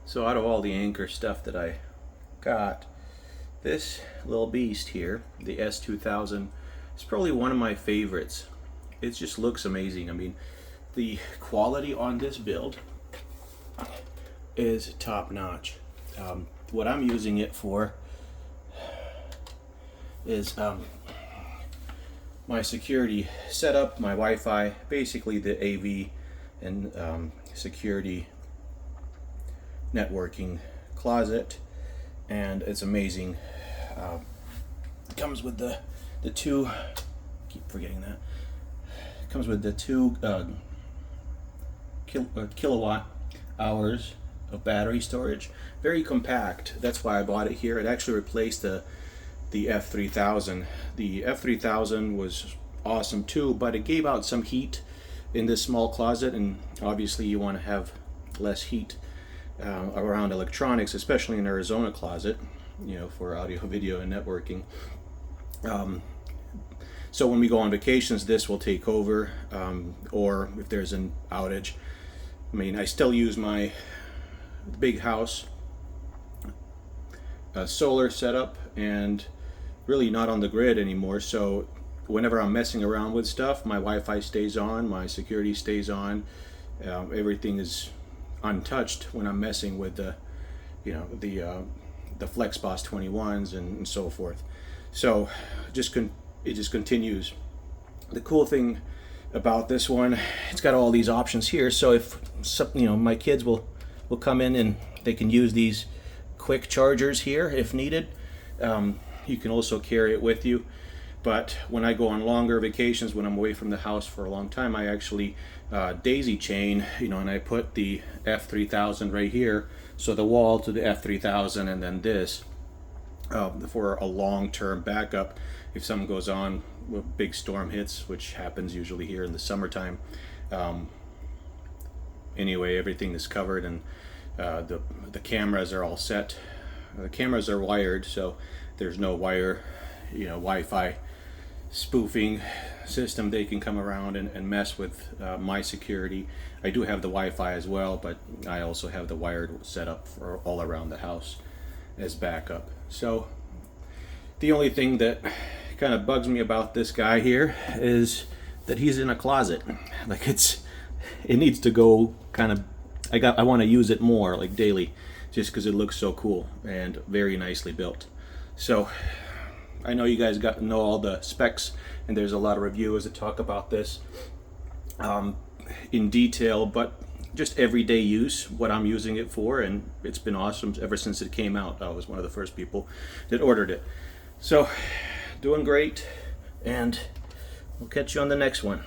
So out of all the Anker stuff that I got, this little beast here, the S2000, is probably one of my favorites. It just looks amazing. I mean, the quality on this build is top notch. What I'm using it for is my security setup, my Wi-Fi, basically the AV and security networking closet, and it's amazing. It comes with the two, keep forgetting that, it comes with the two kilowatt hours of battery storage. Very compact, that's why I bought it here. It actually replaced the F3000. The F3000 was awesome too, but it gave out some heat in this small closet, and obviously you want to have less heat around electronics, especially in Arizona closet, you know, for audio, video, and networking. So when we go on vacations, this will take over, or if there's an outage. I mean, I still use my big house solar setup, and really not on the grid anymore, so whenever I'm messing around with stuff, my Wi-Fi stays on, my security stays on, everything is untouched when I'm messing with the, you know, the FlexBoss 21s and so forth. So it just continues. The cool thing about this one, it's got all these options here, so if you know, my kids will come in and they can use these quick chargers here if needed. You can also carry it with you, but when I go on longer vacations, when I'm away from the house for a long time, I actually daisy chain, you know, and I put the F3000 right here, so the wall to the F3000, and then this for a long-term backup if something goes on, a big storm hits, which happens usually here in the summertime. Anyway, everything is covered, and the cameras are all set. The cameras are wired, so there's no wire, you know, Wi-Fi spoofing system. They can come around and mess with my security. I do have the Wi-Fi as well, but I also have the wired setup for all around the house as backup. So the only thing that kind of bugs me about this guy here is that he's in a closet. Like it needs to go kind of, I want to use it more, like daily, just because it looks so cool and very nicely built. So I know you guys got to know all the specs, and there's a lot of reviewers that talk about this in detail, but just everyday use, what I'm using it for, and it's been awesome ever since it came out. I was one of the first people that ordered it. So doing great, and we'll catch you on the next one.